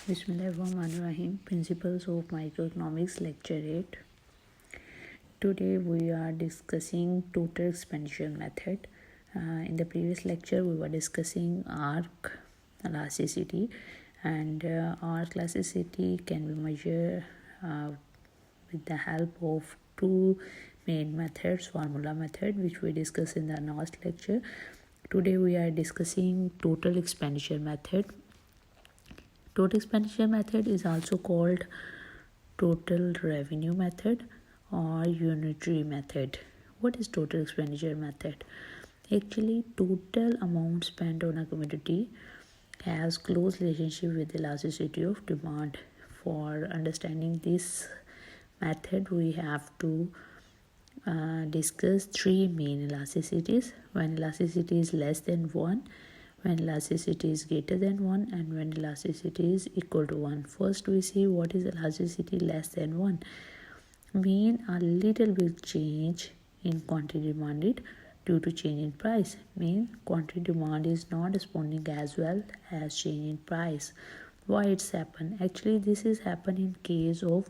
Bismillahirrahmanirrahim. Principles of Microeconomics, Lecture 8. Today we are discussing total expenditure method. In the previous lecture we were discussing arc elasticity, and arc elasticity can be measured with the help of two main methods, formula method, which we discussed in the last lecture. Today we are discussing total expenditure method. Total expenditure method is also called total revenue method or unitary method. What is total expenditure method? Actually, total amount spent on a commodity has close relationship with the elasticity of demand. For understanding this method, we have to discuss three main elasticities: when elasticity is less than 1, when elasticity is greater than 1, and when elasticity is equal to 1. First, we see what is elasticity less than 1. Mean a little bit change in quantity demanded due to change in price. Mean quantity demand is not responding as well as change in price. Why it's happen? Actually, this is happen in case of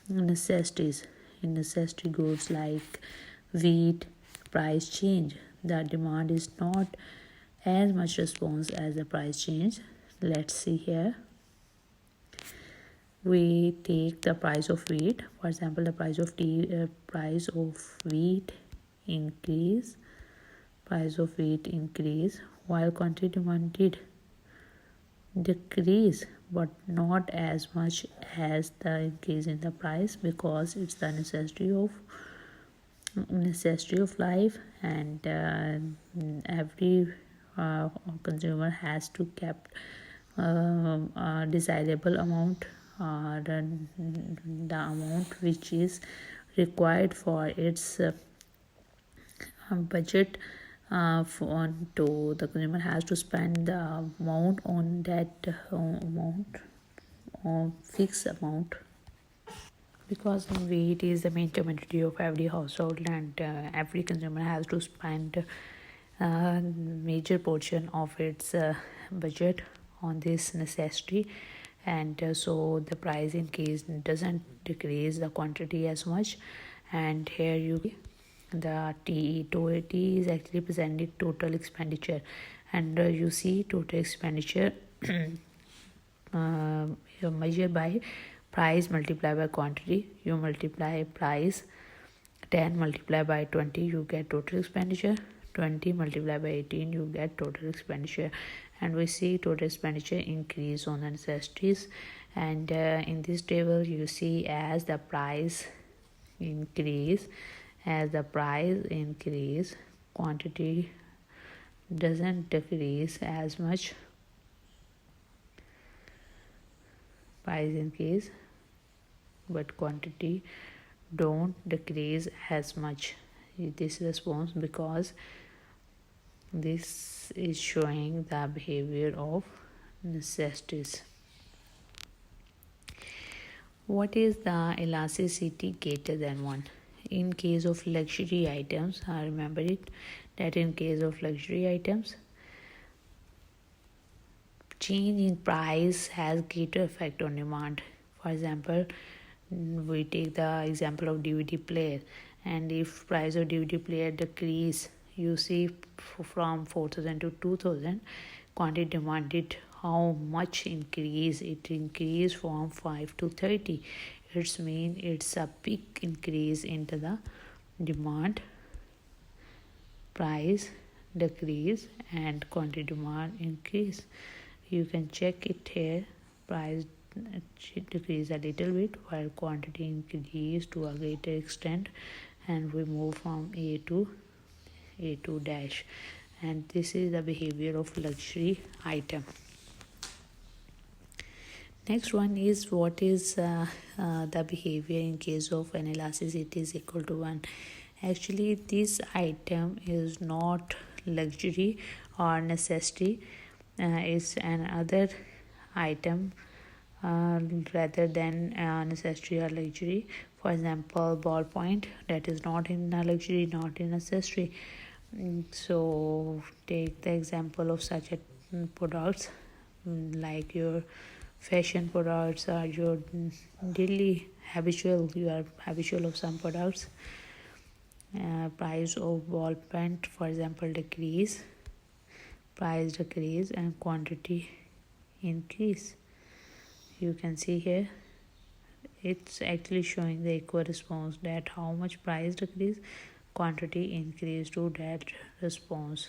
necessities. In necessity goods like wheat, price change, the demand is not as much response as the price change. Let's see here. We take the price of wheat. For example, the price of wheat increase. Price of wheat increase while quantity demand did decrease, but not as much as the increase in the price, because it's the necessity of life, and every consumer has to keep a desirable amount, the amount which is required for its budget. The consumer has to spend the amount on that amount, or fixed amount, because wheat is the main commodity of every household, and every consumer has to spend a major portion of its budget on this necessity, and so the price in case doesn't decrease the quantity as much. And here the T is actually presented total expenditure, and you see total expenditure measured by price multiplied by quantity. You multiply price 10 multiplied by 20, you get total expenditure. 20 multiplied by 18, you get total expenditure. And we see total expenditure increase on the necessities, and in this table you see as the price increase, quantity doesn't decrease as much. Price increase but quantity don't decrease as much. This response because this is showing the behavior of necessities. What is the elasticity greater than 1? In case of luxury items, remember it, that in case of luxury items, change in price has greater effect on demand. For example, we take the example of DVD player, and if price of DVD player decrease, you see from 4,000 to 2,000, quantity demanded how much increase? It increased from 5 to 30. It's a big increase into the demand. Price decrease and quantity demand increase. You can check it here. Price decrease a little bit while quantity increase to a greater extent, and we move from A to dash, and this is the behavior of luxury item. Next one is what is the behavior in case of an elasticity is equal to 1. Actually, this item is not luxury or necessity. It's another item rather than necessity or luxury. For example, ballpoint, that is not in luxury, not in necessity. So take the example of such products like your fashion products are your daily habitual, you are habitual of some products. Price of ball pen, for example, decrease, price decrease, and quantity increase. You can see here it's actually showing the equal response, that how much price decrease, quantity increase to that response.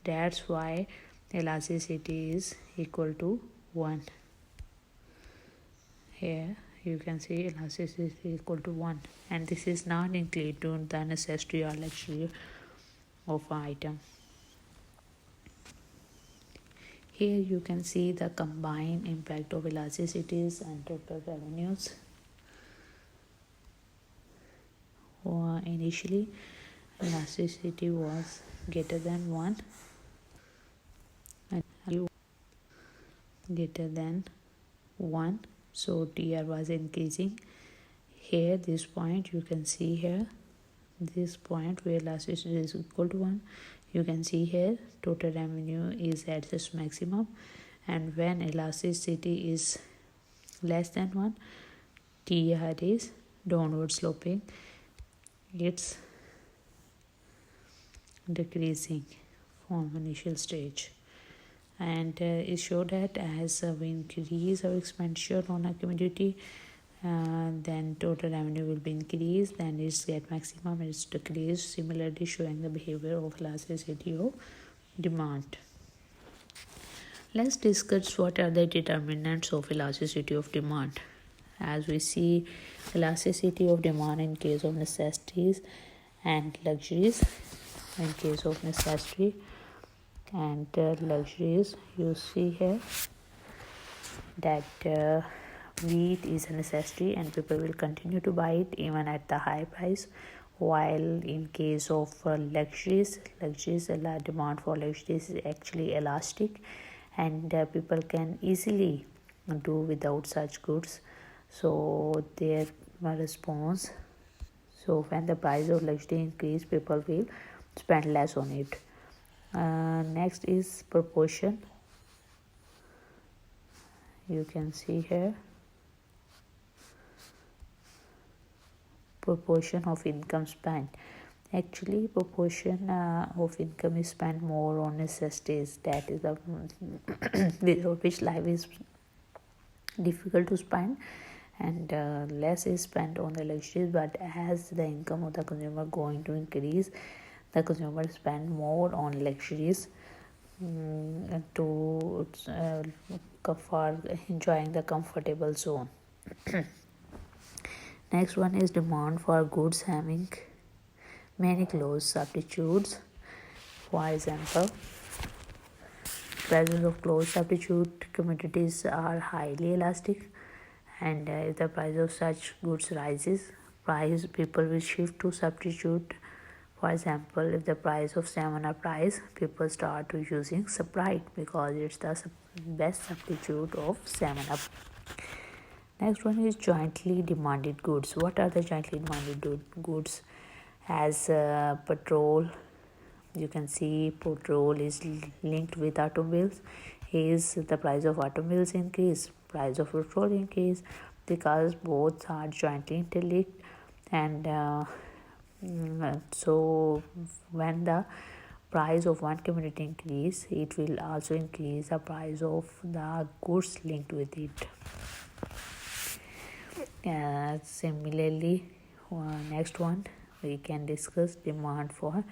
That's why elasticity is equal to 1. Here you can see elasticity is equal to 1, and this is not included the necessity or luxury of an item. Here you can see the combined impact of elasticities and total revenues. Initially, elasticity was greater than 1 and greater than 1, so TR was increasing. Here this point you can see here, this point where elasticity is equal to 1, you can see here total revenue is at its maximum, and when elasticity is less than 1, TR is downward sloping, it's decreasing from initial stage. And it showed that as we increase our expenditure on a commodity, then total revenue will be increased, then it's get maximum, it's decreased, similarly showing the behavior of elasticity of demand. Let's discuss what are the determinants of elasticity of demand. As we see, elasticity of demand in case of necessities and luxuries. In case of necessity and luxuries, you see here that wheat is a necessity and people will continue to buy it even at the high price, while in case of luxuries, demand for luxuries is actually elastic, and people can easily do without such goods, so their response, so when the price of luxury increase, people will spend less on it. Next is proportion. You can see here proportion of income spent. Actually, proportion of income is spent more on necessities, that is the without which life is difficult to spend, and less is spent on the luxuries. But as the income of the consumer going to increase, the consumer spend more on luxuries to for enjoying the comfortable zone. Next one is demand for goods having many close substitutes. For example, presence of close substitute commodities are highly elastic, and if the price of such goods rises, people will shift to substitute. For example, if the price of 7-Up rise, people start to using Sprite because it's the best substitute of 7-Up. Next one is jointly demanded goods. What are the jointly demanded goods? As petrol, you can see petrol is linked with automobiles. Is the price of automobiles increase, price of petrol increase, because both are jointly interlinked, and so when the price of one commodity increase, it will also increase the price of the goods linked with it. Similarly, next one we can discuss demand for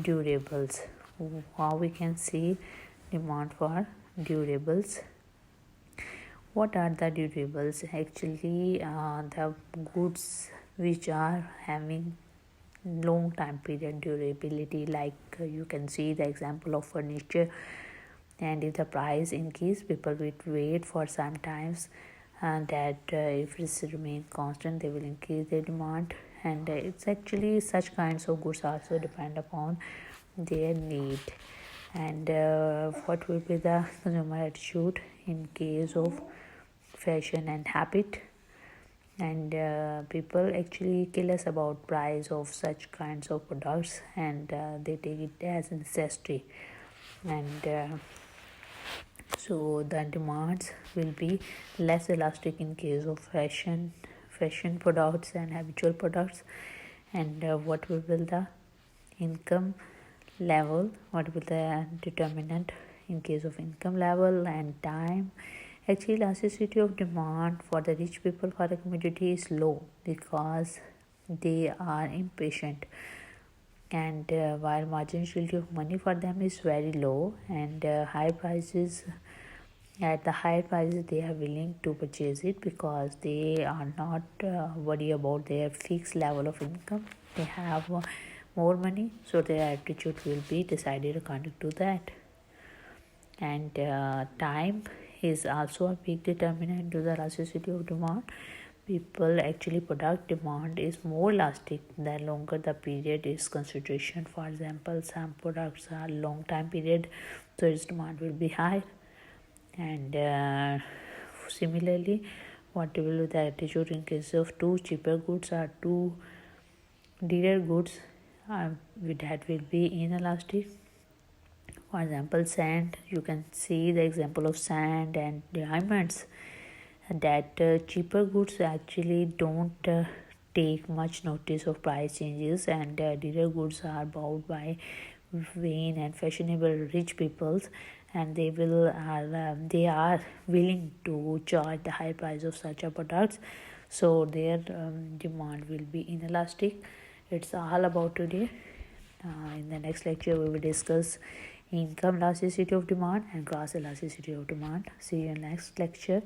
durables. How we can see demand for durables. What are the durables? Actually, the goods which are having long time period durability, like you can see the example of furniture, and if the price increase, people will wait for some times, and that if it remain constant, they will increase their demand. And it's actually such kinds of goods also depend upon their need, and what will be the consumer attitude in case of fashion and habit. And people actually careless about price of such kinds of products, and they take it as a necessity, and So the demands will be less elastic in case of fashion products and habitual products. And what will be the income level, what will the determinant in case of income level and time. Actually, elasticity of demand for the rich people for the commodity is low because they are impatient, and while marginality of money for them is very low, and high prices, at the higher prices they are willing to purchase it because they are not worried about their fixed level of income. They have more money, so their attitude will be decided according to that. And time is also a big determinant to the elasticity of demand. People actually product demand is more elastic the longer the period is consideration. For example, some products are long time period, so its demand will be high. And similarly, what will be the attitude in case of two cheaper goods or two dearer goods, that will be inelastic. For example, sand, you can see the example of sand and diamonds, that cheaper goods actually don't take much notice of price changes, and dearer goods are bought by vain and fashionable rich peoples, and they are willing to charge the high price of such a products, so their demand will be inelastic. It's all about today. In the next lecture, we will discuss income elasticity of demand and cross elasticity of demand. See you in next lecture.